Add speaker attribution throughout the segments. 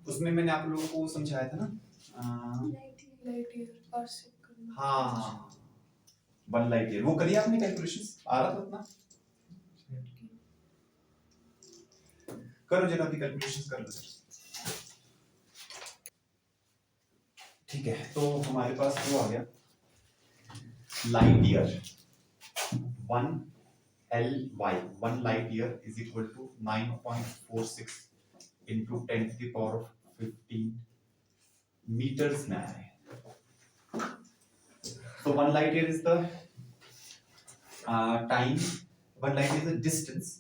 Speaker 1: उसमें मैंने आप लोगों को समझाया था ना।
Speaker 2: लाइट ईयर पार्सेक करना।
Speaker 1: हाँ, 1 लाइट ईयर वो करिए आपने कैलकुलेशंस, आ रहा था उतना? करो जरा भी कैलकुलेशंस कर लो सर। ठीक है, तो हमारे पास वो आ गया light year 1 LY 1 light year is equal to 9.46 into 10 to the power of 15 meters में आया है। So 1 light year is the time, 1 light year is the distance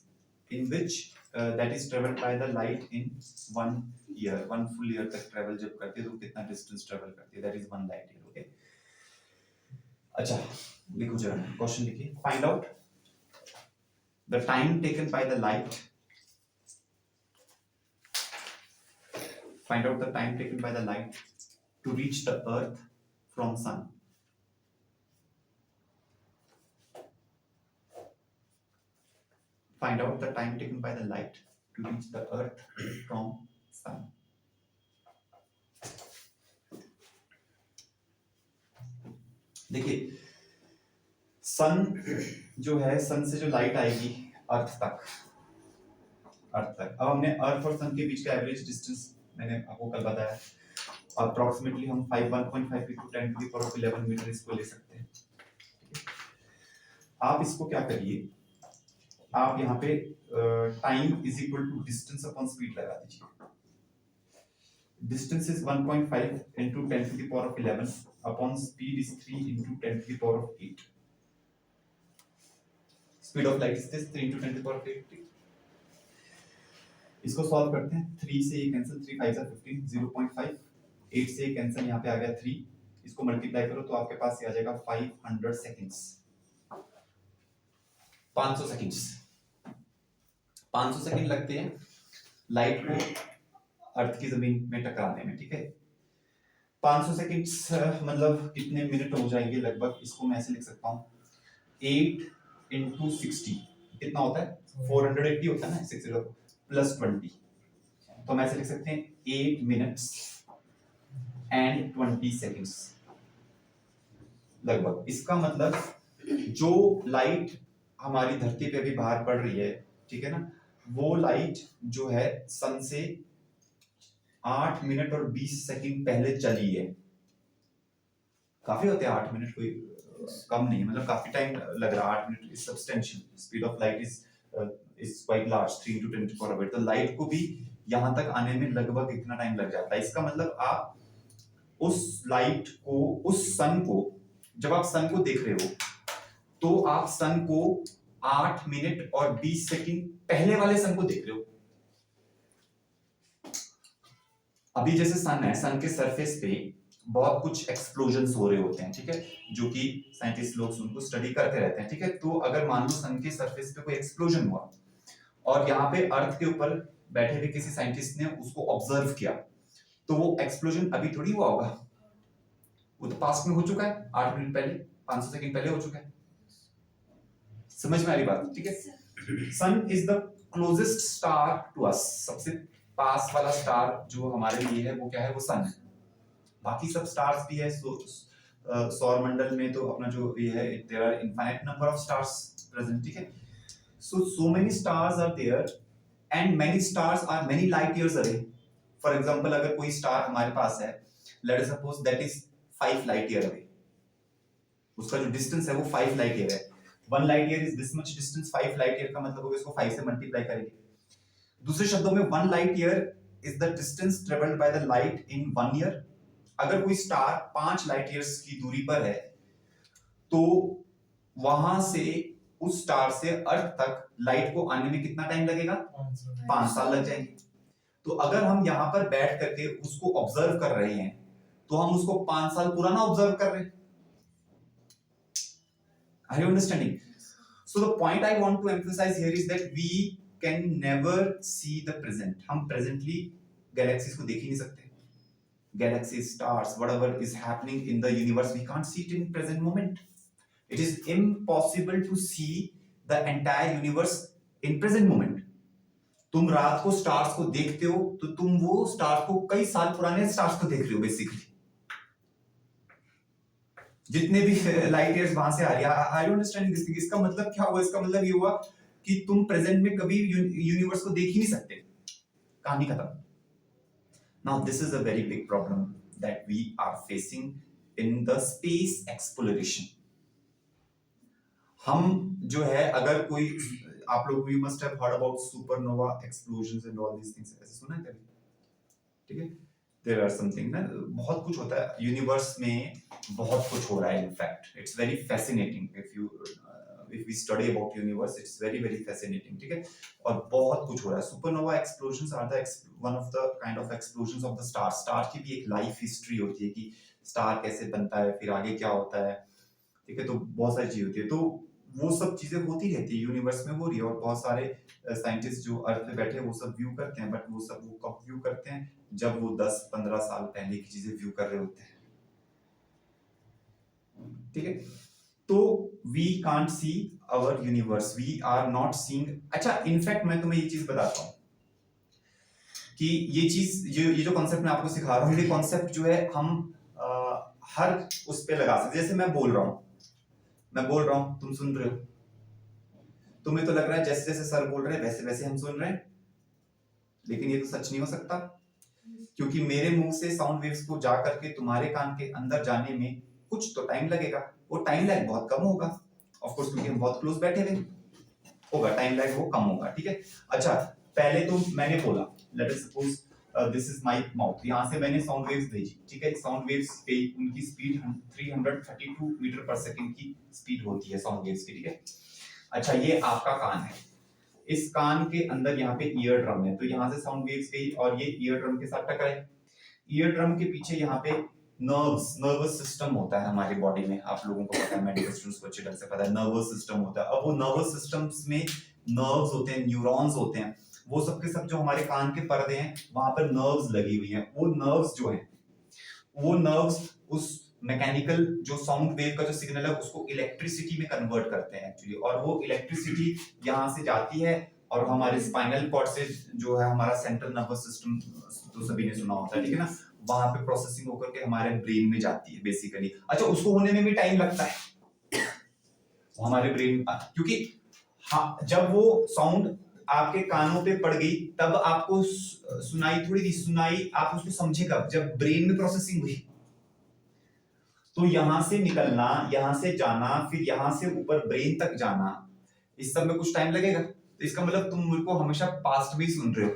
Speaker 1: in which that is traveled by the light in 1 year, 1 full year तक travel जब करती है तो कितना distance travel करती है, that is 1 light year, okay? अच्छा, लिखो जरा, क्वेश्चन लिखिए, find out the time taken by the light. Find out the time taken by the light to reach the earth from sun. Find out the time taken by the light to reach the earth from sun. देखिए, सन जो है, sun से जो light आएगी अर्थ तक, अब हमने अर्थ और सन के बीच का एवरेज डिस्टेंस मैंने आपको कल बताया, अप्रोक्सीमेटली हम 1.5 into 10 to the power of 11 metre इसको ले सकते हैं। आप इसको क्या करिए, आप यहाँ पे time is equal to distance upon speed लगा दीजिए। Distance is 1.5 into 10 to the power of 11 upon speed is 3 into 10 to the power of 8। Speed of light is this 3 into 10 to the power of 8। इसको solve करते हैं, 3 से ये cancel, 3 5 जा 15, 0.5, 8 से ये कैंसिल, यहाँ पे आ गया 3, इसको मल्टीप्लाई करो तो आपके पास ये आ जाएगा 500 सेकंड्स, 500 सेकंड्स, 500 सेकंड लगते हैं लाइट को अर्थ की जमीन में टकराने में, ठीक है? 500 सेकंड्स मतलब कितने मिनट हो जाएंगे लगभग, इसको मैं ऐसे लिख सकता हूँ 8 into 60 कितना होता है, 480 होता है ना, 60 प्लस 20, तो हम ऐसे लिख सकते हैं 8 minutes and 20 seconds लगभग। इसका मतलब जो लाइट हमारी धरती पे अभी बाहर पड़ रही है, ठीक है ना, वो लाइट जो है सन से 8 मिनट और 20 सेकंड पहले चली है। काफी होते हैं 8 मिनट, कोई कम नहीं है, मतलब काफी टाइम लग रहा है। 8 minute is substantial, speed of light is quite large, 3 into 10 to the power of 8, तो लाइट को भी यहां तक आने में लगभग इतना टाइम लग जाता है। इसका मतलब आप उस लाइट को, उस सन को, जब आप सन को देख रहे हो तो आप सन को 8 मिनट और 20 सेकंड पहले वाले सन को देख रहे हो। अभी जैसे सन है, सन के सरफेस पे बहुत कुछ एक्सप्लोजन्स हो रहे होते हैं, ठीक है, जो कि साइंटिस्ट लोग उनको स्टडी करते रहते हैं, ठीक है। तो अगर मान लो सन के सरफेस पे कोई एक्सप्लोजन हुआ और यहाँ पे अर्थ के ऊपर बैठे हुए किसी साइंटिस्ट ने उसको ऑब्जर्व किया, तो वो एक्सप्लोजन अभी थोड़ी हुआ होगा, वो तो पास्ट में हो चुका है, 8 मिनट पहले, 500 सेकंड पहले हो चुका है। समझ में आ रही बात, ठीक है। Sun is the closest star to us, सबसे पास वाला स्टार जो हमारे लिए है वो क्या है, वो सन है। बाकी सब स्टार्स भी है, सौर मंडल में तो अपना जो ये है, there are infinite number of stars present, ठीक है। So many stars are there and many stars are many light years away. For example, अगर कोई स्टार हमारे पास है, let us suppose that is 5 light year away, उसका जो distance है वो 5 लाइट ईयर है। 1 light year is this much distance, 5 light year का मतलब होगा इसको 5 से मल्टीप्लाई करेंगे। दूसरे शब्दों में 1 light year is the distance travelled by the light in 1 year. अगर कोई स्टार 5 लाइट ईयर्स की दूरी पर है तो वहां से, उस स्टार से अर्थ तक लाइट को आने में कितना टाइम लगेगा, 5 साल लग जाएंगे। तो अगर हम यहां पर बैठ करके उसको ऑब्जर्व कर रहे हैं तो हम उसको 5 साल पुराना ऑब्जर्व कर रहे हैं। Are you understanding? So the point I want to emphasize here is that we can never see the present. हम presently galaxies को देख ही नहीं सकते। Galaxies, stars, whatever is happening in the universe, we can't see it in present moment. It is impossible to see the entire universe in present moment. तुम रात को stars को देखते हो तो तुम वो स्टार्स को कई साल पुराने स्टार्स को देख रहे हो बेसिकली, जितने भी लाइट ईयर्स वहां से आ रही है। I don't understand this thing. इसका मतलब क्या हुआ? इसका मतलब ये हुआ कि तुम प्रेजेंट में कभी यूनिवर्स को देख ही नहीं सकते, कहानी खत्म। Now this is a very big problem that we are facing in the space exploration. हम जो है, अगर कोई, आप लोग you must have heard about supernova explosions and all these things, ऐसे सुना है कभी? ठीक है, देयर आर समथिंग ना, बहुत कुछ होता है यूनिवर्स में, बहुत कुछ हो रहा है। In fact it's very fascinating if we study about universe, it's very very fascinating, ठीक है। और बहुत कुछ हो रहा है। Supernova explosions are the one of the kind of explosions of the stars। Star की भी एक लाइफ हिस्ट्री होती है कि स्टार कैसे बनता है, फिर आगे क्या होता है, ठीक है। तो बहुत सारी चीजें होती है, तो वो सब चीजें होती रहती है यूनिवर्स में, हो रही है। और बहुत सारे साइंटिस्ट जो अर्थ पे बैठे हैं वो सब व्यू करते हैं, बट वो कब व्यू करते हैं? जब वो 10-15 साल पहले की चीजें व्यू कर रहे होते हैं, ठीक है। तो we can't see our universe, we are not seeing. अच्छा, इनफैक्ट मैं तुम्हें ये चीज बताता हूँ कि ये जो कॉन्सेप्ट मैं आपको सिखा रहा हूँ, ये कॉन्सेप्ट जो है हम हर उस पे लगा सकते। जैसे मैं बोल रहा हूँ, तुम सुन रहे हो, तुम्हें तो लग रहा है जैसे जैसे सर बोल रहे हैं वैसे वैसे हम सुन रहे हैं, लेकिन ये तो सच नहीं हो सकता, क्योंकि मेरे मुंह से साउंड वेव्स को जा करके तुम्हारे कान के अंदर जाने में कुछ तो टाइम लगेगा। वो टाइम लैग बहुत कम होगा, ऑफ कोर्स, क्योंकि हम बहुत क्लोज बैठे हुए होगा, टाइम लैग वो कम होगा, ठीक है। अच्छा, पहले तो मैंने बोला, late us suppose this is my mouth, यहां से मैंने साउंड वेव्स भेजी, ठीक है। साउंड वेव्स पे उनकी स्पीड 332 मीटर पर सेकंड की स्पीड होती है साउंड वेव्स की, ठीक है। अच्छा, ये आपका कान है, इस कान के अंदर यहाँ पे ईयर ड्रम है, तो यहाँ से साउंड वेव्स गई और ये ईयर ड्रम के साथ टकराई। ईयर ड्रम के पीछे यहाँ पे नर्वस सिस्टम होता है हमारी बॉडी में, आप लोगों को पता है, मेडिकल स्टूडेंट्स को अच्छी तरह से पता है, नर्वस सिस्टम होता है। अब वो नर्वस सिस्टम्स में नर्व्स होते हैं, न्यूरॉन्स होते हैं, वो सब के सब जो हमारे कान के पर्दे हैं वहां पर नर्व्स लगी हुई हैं। वो नर्व्स जो हैं, वो नर्व्स उस मैकेनिकल जो साउंड वेव का जो सिग्नल है उसको इलेक्ट्रिसिटी में कन्वर्ट करते हैं एक्चुअली, और वो इलेक्ट्रिसिटी यहाँ से जाती है और हमारे स्पाइनल कॉर्ड से, जो है हमारा सेंट्रल नर्वस सिस्टम, तो सभी ने सुना होता है, ठीक है ना, वहां पे प्रोसेसिंग होकर के हमारे ब्रेन में जाती है बेसिकली। अच्छा, उसको होने में भी टाइम लगता है हमारे ब्रेन, क्योंकि हाँ, जब वो साउंड आपके कानों पे पड़ गई तब आपको सुनाई थोड़ी दी, सुनाई आप उसको समझे कब? जब ब्रेन में प्रोसेसिंग हुई। तो यहां से निकलना, यहां से जाना, फिर यहां से ऊपर ब्रेन तक जाना, इस सब में कुछ टाइम लगेगा। तो इसका मतलब तुम मेरे को हमेशा पास्ट में ही सुन रहे हो।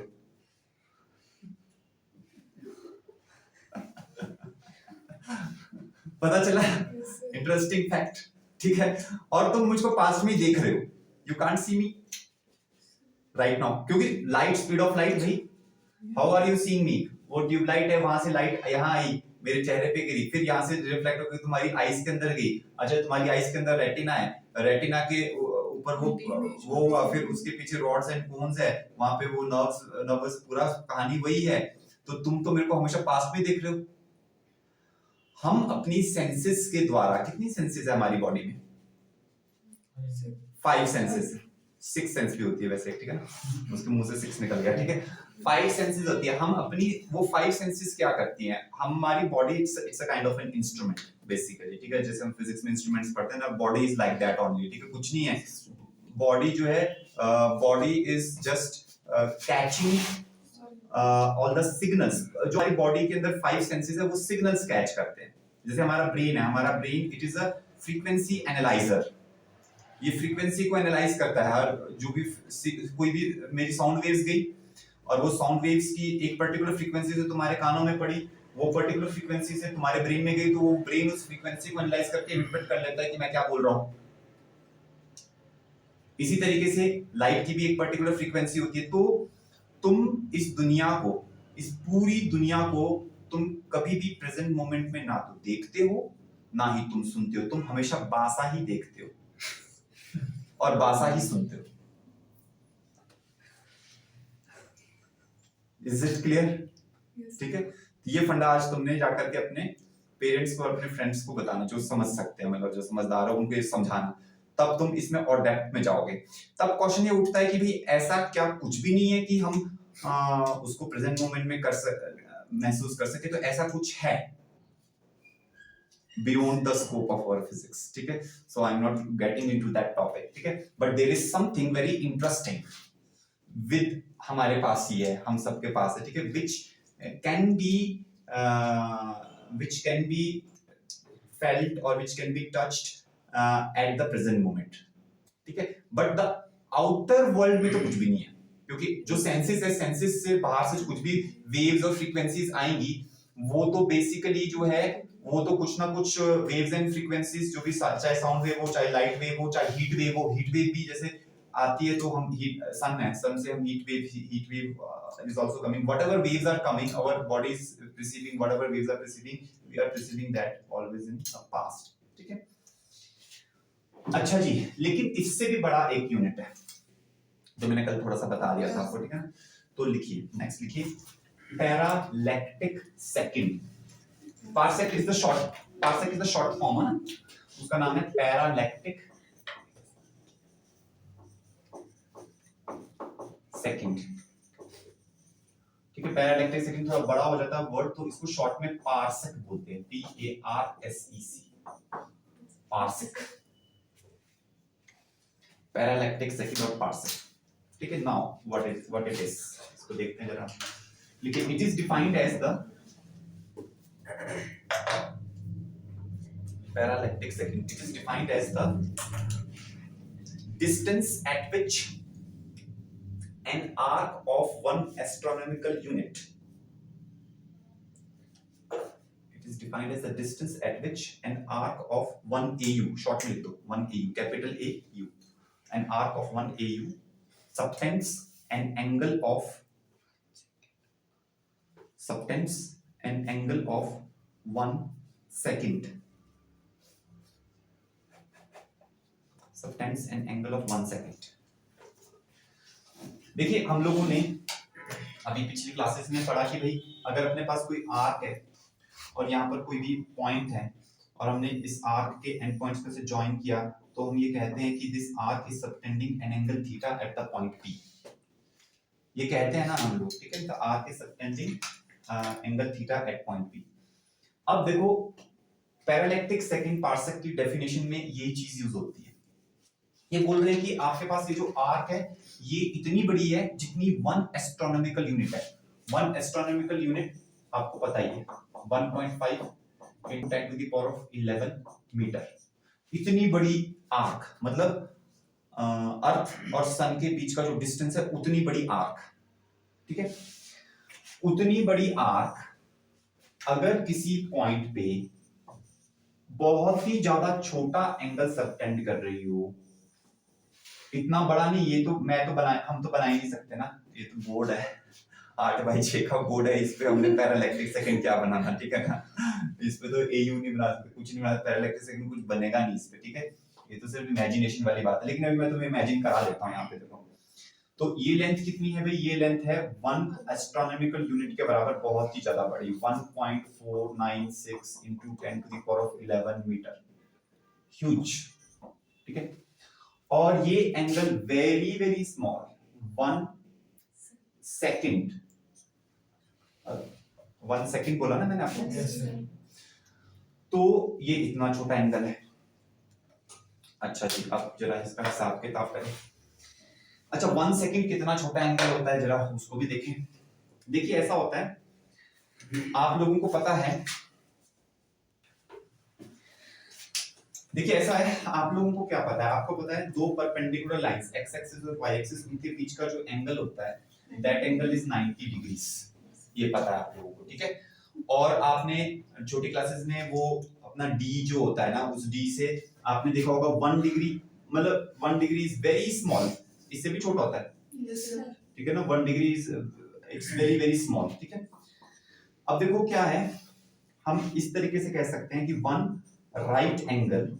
Speaker 1: पता चला? इंटरेस्टिंग फैक्ट, ठीक है। और तुम मुझको पास्ट में ही देख रहे हो, you can't see me right now, क्योंकि लाइट, स्पीड ऑफ लाइट भाई, how are you seeing me? वो ट्यूबलाइट है, वहां से लाइट यहाँ आई, मेरे चेहरे पे गिरी, फिर यहाँ से रिफ्लेक्ट होकर तुम्हारी आईज के अंदर गई। अच्छा, तुम्हारी आईज के अंदर रेटिना है, रेटिना के ऊपर वो फिर उसके पीछे रॉड्स एंड कोन्स है, वहां पे वो नर्वस, पूरा कहानी वही है। तो तुम तो मेरे को हमेशा पास्ट में देख रहे हो। हम अपनी सेंसेस के द्वारा, कितनी सेंसेस है हमारी बॉडी में? 5 सेंसेस, 6 सेंस भी होती है वैसे, ठीक है ना, उसके मुंह से 6 निकल गया, ठीक है। 5 सेंसेस होती है। हम अपनी वो 5 सेंसेस क्या करती हैं? हमारी body it's a kind of an instrument basically, ठीक है। जैसे हम फिजिक्स में इंस्ट्रूमेंट्स पढ़ते हैं ना, body is like that only, ठीक है। कुछ नहीं है, बॉडी जो है, body is just catching all the signals. जो हमारी बॉडी के अंदर 5 सेंसेस है, वो सिग्नल्स कैच करते हैं। जैसे हमारा ब्रेन है, हमारा brain it is a frequency analyser, ये फ्रीक्वेंसी को एनालाइज करता है। हर जो भी कोई भी मेरी साउंड वेव्स गई और वो साउंड वेव्स की एक पर्टिकुलर फ्रीक्वेंसी से तुम्हारे कानों में पड़ी, वो पर्टिकुलर फ्रीक्वेंसी से तुम्हारे ब्रेन में गई, तो वो ब्रेन उस फ्रीक्वेंसी को एनालाइज करके इंटरप्रेट कर लेता है कि मैं क्या बोल रहा हूं। इसी तरीके से लाइट की भी एक पर्टिकुलर फ्रीक्वेंसी होती है। तो तुम इस दुनिया को, इस पूरी दुनिया को तुम कभी भी प्रेजेंट मोमेंट में ना तो देखते हो ना ही तुम सुनते हो, तुम हमेशा बासा ही देखते हो और बासा ही सुनते हो। Is it clear? ठीक है। ये फंडा आज तुमने जाकर के अपने पेरेंट्स को और अपने फ्रेंड्स को बताना, जो समझ सकते हैं, मतलब जो समझदार हो उनको ये समझाना, तब तुम इसमें और डेप्थ में जाओगे। तब क्वेश्चन ये उठता है कि भाई ऐसा क्या कुछ भी नहीं है कि हम उसको प्रेजेंट मोमेंट में महसूस कर सके, तो ऐसा कुछ है beyond the scope of our physics, ठीक है। so I'm not getting into that topic, ठीक है, but there is something very interesting with हमारे पास ही है, हम सबके पास है, ठीक है, which can be felt or which can be touched at the present moment, ठीक है, but the outer world में तो कुछ भी नहीं है, क्योंकि जो सेंसेस है, सेंसेस से बाहर से कुछ भी वेव्स और फ्रीक्वेंसीज आएंगी वो तो बेसिकली जो है वो तो कुछ ना कुछ वेव्स एंड फ्रीक्वेंसीज जो भी, चाहे साउंड वेव हो, चाहे लाइट वेव हो, चाहे हीट वेव हो, हीट वेव भी जैसे आती है तो हम सन है, सन से हम heat wave is also coming, whatever waves are coming our body is receiving, whatever waves are receiving we are receiving that always in the past, ठीक है। अच्छा जी, लेकिन इससे भी बड़ा एक यूनिट है जो मैंने कल थोड़ा सा बता दिया था आपको, ठीक है, तो लिखिए, नेक्स्ट लिखिए, parallactic second. Parsec is the short form है, उसका नाम है पैरालैक्टिक सेकंड, ठीक है। पैरालैक्टिक सेकंड थोड़ा बड़ा हो जाता है वर्ड, तो इसको शॉर्ट में पार्सेक बोलते हैं, PARSEC, पार्सेक, पैरालैक्टिक सेकंड और पार्सेक, ठीक है। नाउ व्हाट इट इज, इसको देखते हैं जरा, लेकिन it is defined as the parallactic second, it is defined as the distance at which an arc of one astronomical unit, it is defined as the distance at which an arc of 1 AU, short में लिख दो 1 AU, capital AU, an arc of 1 AU subtends an angle of 1 second, subtends an angle of 1 second। देखिए हम लोगों ने अभी पिछली classes में पढ़ा कि भाई अगर अपने पास कोई आर्क है और यहाँ पर कोई भी पॉइंट है और हमने इस आर्क के एंड पॉइंट्स को से ज्वाइन किया, तो हम ये कहते हैं कि this arc is subtending an angle theta at the point P, ये कहते हैं ना हम लोग, ठीक है, the arc is subtending angle theta at point P। अब देखो पैरालैक्टिक सेकंड पार्सेक की डेफिनेशन में ये चीज यूज होती है, ये बोल रहे हैं कि आपके पास ये जो आर्क है ये इतनी बड़ी है जितनी 1 एस्ट्रोनॉमिकल यूनिट है। 1 एस्ट्रोनॉमिकल यूनिट आपको पता ही है 1.5 × 10⁻11 मीटर, इतनी बड़ी आर्क, मतलब अर्थ और सन के बीच का जो डिस्टेंस है उतनी बड़ी आर्क, ठीक है। उतनी बड़ी आर्क अगर किसी पॉइंट पे बहुत ही ज्यादा छोटा एंगल सबटेंड कर रही हो, इतना बड़ा नहीं, ये तो हम तो बना ही नहीं सकते ना, ये तो बोर्ड है 8x6 का बोर्ड है, इस पे हमने पैरालैक्टिक सेकंड क्या बनाना, ठीक है ना, इस पे तो AU नहीं बना सकते, कुछ नहीं बना सकते, पैरालैक्टिक सेकंड कुछ बनेगा नहीं इस पे, ठीक है, ये तो सिर्फ इमेजिनेशन वाली बात है। लेकिन अभी मैं तुम्हें इमेजिन करा देता हूँ, यहाँ पे देखो, तो ये लेंथ कितनी है भाई, ये लेंथ है 1 एस्ट्रोनॉमिकल यूनिट के बराबर, बहुत ही ज्यादा बड़ी, 1.496 × 10⁻11 मीटर, ह्यूज, ठीक है। और ये angle very very small, 1 second, 1 second बोला ना मैंने आपको,
Speaker 2: Yes, sir.
Speaker 1: तो ये इतना छोटा एंगल है। अच्छा जी, अब जरा इसका हिसाब किताब करें। अच्छा 1 सेकंड कितना छोटा एंगल होता है, जरा उसको भी देखें। देखिए ऐसा होता है, आप लोगों को पता है, देखिए ऐसा है, आप लोगों को क्या पता है, आपको पता है दो परपेंडिकुलर लाइंस x एक्सिस और y एक्सिस, उनके बीच का जो एंगल होता है दैट एंगल इज 90 डिग्रीज, ये पता है आप लोगों को, ठीक है। और आपने छोटी क्लासेस में वो अपना d जो होता है ना, उस d से आपने देखा होगा 1 डिग्री, मतलब 1 डिग्री इज वेरी स्मॉल, इससे भी छोटा होता है,
Speaker 2: Yes, sir.
Speaker 1: ठीक है ना, 1 degree is it's very very small, ठीक है। अब देखो क्या है, हम इस तरीके से कह सकते हैं कि 1 right angle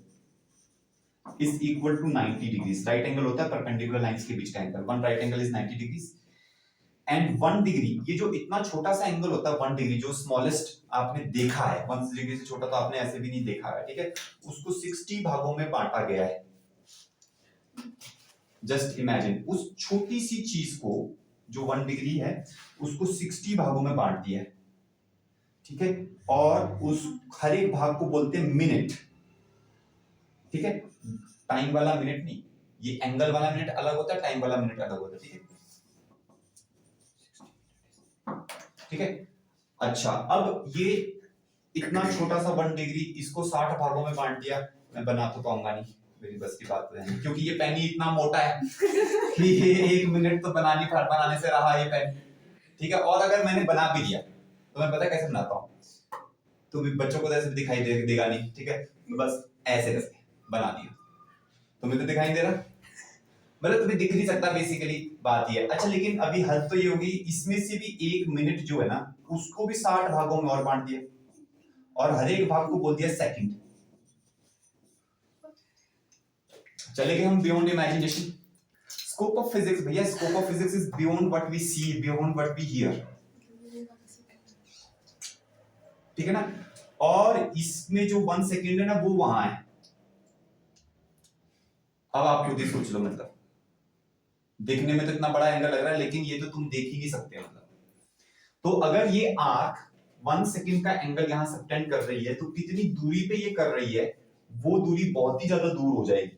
Speaker 1: is equal to 90 degrees, right angle होता है परपेंडिकुलर लाइंस के बीच का angle, 1 right angle is 90 degrees and 1 degree, ये जो इतना छोटा सा एंगल होता है 1 डिग्री, जो स्मॉलेस्ट आपने देखा है, 1 डिग्री से छोटा तो आपने ऐसे भी नहीं देखा है, ठीक है, उसको 60 भागों में बांटा गया है, जस्ट इमेजिन उस छोटी सी चीज को जो 1 डिग्री है उसको 60 भागों में बांट दिया है, ठीक है, और उस हर एक भाग को बोलते हैं मिनट, ठीक है, टाइम वाला मिनट नहीं, ये एंगल वाला मिनट अलग होता है, टाइम वाला मिनट अलग होता है, ठीक है, ठीक है। अच्छा, अब ये इतना छोटा सा 1 डिग्री, इसको 60 भागों में बांट दिया, मैं बना तो पाऊंगा नहीं, मेरी बस की बात नहीं, क्योंकि ये पेन ही इतना मोटा है कि ये 1 मिनट तो बनाने से रहा ये पेन, ठीक है। और अगर मैंने बना भी दिया तो मैं पता है कैसे बनाता हूँ, तो भी बच्चों को ऐसे दिखाई देगा नहीं, ठीक है, बस ऐसे कैसे बना दिया, तुम्हें तो दिखाई नहीं दे रहा, मतलब तुम्हें दिख नहीं सकता, बेसिकली बात ये है। अच्छा, लेकिन अभी हद तो ये होगी, इसमें से भी 1 मिनट जो है ना उसको भी 60 भागों में और बांट दिया, और हर एक भाग को बोल दिया सेकंड। चलेंगे हम beyond imagination. Scope of physics, भैया scope of physics is beyond what we see, beyond what we hear, ठीक है ना। और इसमें जो 1 सेकंड है ना वो वहां है। अब आप खुद ही सोच लो, मतलब देखने में तो इतना बड़ा एंगल लग रहा है, लेकिन ये तो तुम देख ही नहीं सकते, मतलब तो अगर ये आर्क 1 सेकंड का एंगल यहां सबटेंड कर रही है तो कितनी दूरी पे ये कर रही है, वो दूरी बहुत ही ज्यादा दूर हो जाएगी,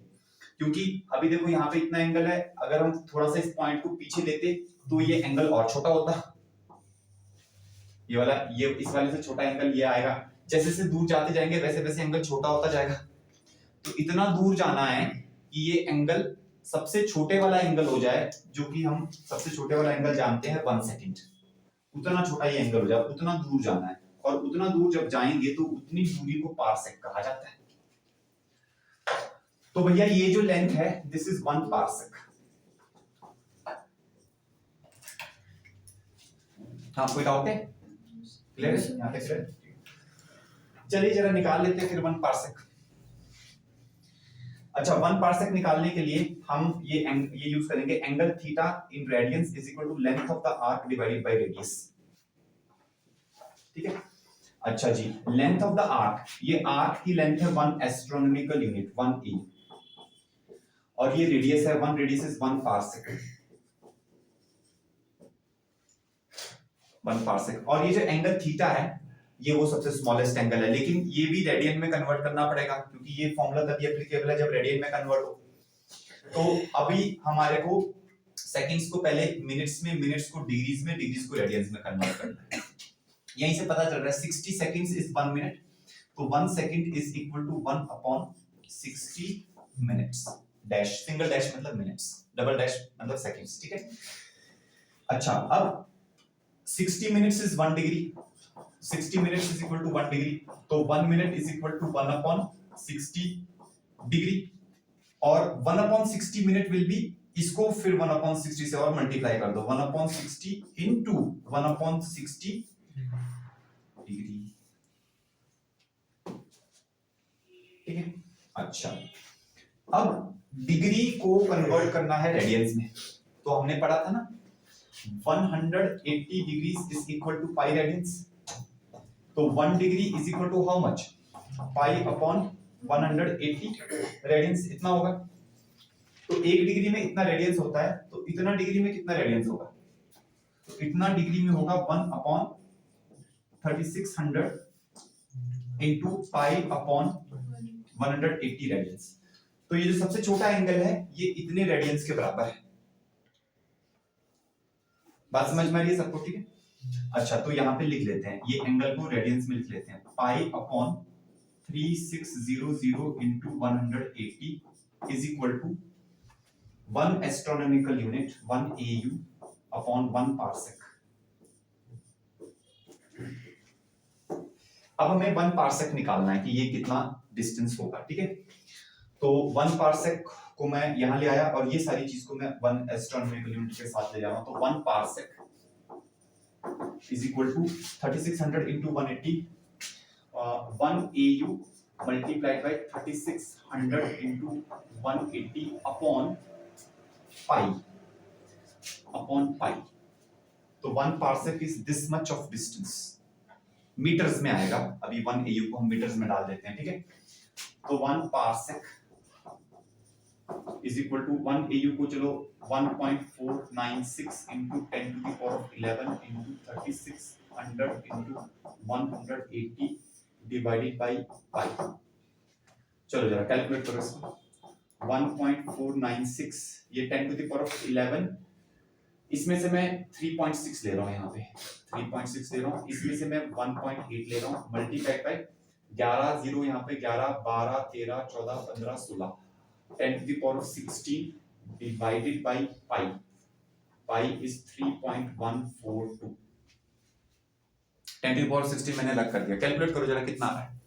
Speaker 1: क्योंकि अभी देखो यहाँ पे इतना एंगल है, अगर हम थोड़ा सा इस पॉइंट को पीछे लेते तो ये एंगल और छोटा होता, ये वाला, ये इस वाले से छोटा एंगल ये आएगा, जैसे जैसे दूर जाते जाएंगे वैसे वैसे एंगल छोटा होता जाएगा, तो इतना दूर जाना है कि ये एंगल सबसे छोटे वाला एंगल हो जाए, जो कि हम सबसे छोटे वाला एंगल जानते हैं 1 सेकंड, उतना छोटा ये एंगल हो जाए, उतना दूर जाना है, और उतना दूर जब जाएंगे तो उतनी दूरी को पारसेक कहा जाता है। तो भैया ये जो लेंथ है दिस इज 1 पारसेक। हाँ, कोई डाउट है? क्लियर है यहाँ तक? क्लियर? चलिए जरा निकाल लेते हैं फिर 1 पारसेक। अच्छा, 1 पारसेक निकालने के लिए हम ये यूज करेंगे angle theta in radians is equal to length of the arc divided by radius, ठीक है। अच्छा जी, लेंथ ऑफ द आर्क, ये आर्क की लेंथ है 1 एस्ट्रोनॉमिकल यूनिट 1 ए, और ये रेडियस है 1 रेडियस इज 1 पारसेक, 1 पारसेक। और ये जो एंगल थीटा है ये वो सबसे स्मॉलेस्ट एंगल है, लेकिन ये भी रेडियन में कन्वर्ट करना पड़ेगा, क्योंकि ये फॉर्मूला तभी एप्लीकेबल है जब रेडियन में कन्वर्ट हो। तो अभी हमारे को सेकंड्स को पहले मिनट्स में, मिनट्स को डिग्रीज में, डिग्रीज को रेडियंस में कन्वर्ट करना है। यहीं से पता चल रहा है 60 सेकंड्स इज 1 मिनट, तो 1 second is equal to 1 upon 60 minutes, dash single dash मतलब मिनट्स, डबल डैश मतलब सेकंड्स, ठीक है। अच्छा, अब 60 minutes is 1 degree, 60 minutes is equal to 1 degree, तो 1 minute is equal to 1 upon 60 degree, और 1 अपॉन 60 मिनट विल बी, इसको फिर 1 अपॉन 60 से और मल्टीप्लाई कर दो, 1 अपॉन 60 इनटू 1 अपॉन 60 डिग्री, ठीक है। अच्छा, अब डिग्री को कन्वर्ट करना है रेडियंस में, तो हमने पढ़ा था ना 180 degrees is equal to pi radians, तो 1 degree is equal to how much, pi upon 180 radians, इतना होगा। तो 1 डिग्री में इतना रेडियंस होता है, तो इतना डिग्री में कितना रेडियंस होगा, तो इतना डिग्री में होगा 1 upon 3600 into pi upon 180 radians. तो ये जो सबसे छोटा एंगल है ये इतने रेडियंस के बराबर है, बात समझ में आ रही है सबको, ठीक है। अच्छा, तो यहाँ पे लिख लेते हैं, ये एंगल को रेडियंस में लिख लेते हैं, pi upon 3600 into 180 is equal to 1 astronomical unit 1 AU upon 1 parsec. अब हमें 1 पारसेक निकालना है कि ये कितना डिस्टेंस होगा, ठीक है। तो 1 पारसेक को मैं यहां ले आया, और ये सारी चीज को मैं 1 एस्ट्रोनॉमिकल यूनिट के साथ ले जा रहा हूं, तो 1 parsec is equal to 3600 into 180, 1 AU multiplied by 3600 into 180 upon pi, तो 1 parsec is this much of distance, metres में आएगा, अभी 1 AU को हम मीटर्स में डाल देते हैं, ठीक है। तो 1 parsec is equal to 1 AU को चलो 1.496 into 10 to the power of 11 into 3600 into 180 divided by pi। चलो जरा कैलकुलेट करो इसको। 1.496 ये 10 to the power of 11, इसमें से मैं 3.6 ले रहा हूँ, यहाँ पे 3.6 ले रहा हूँ, इसमें से मैं 1.8 ले रहा हूँ, मल्टीप्लाई बाय 11 0 यहाँ पे 11 12 13 14 15 16 10 to the power of 16 divided by pi। pi is 3.142। 10 to the power of 16 मैंने अलग कर दिया, कैलकुलेट करो जरा कितना आ रहा है।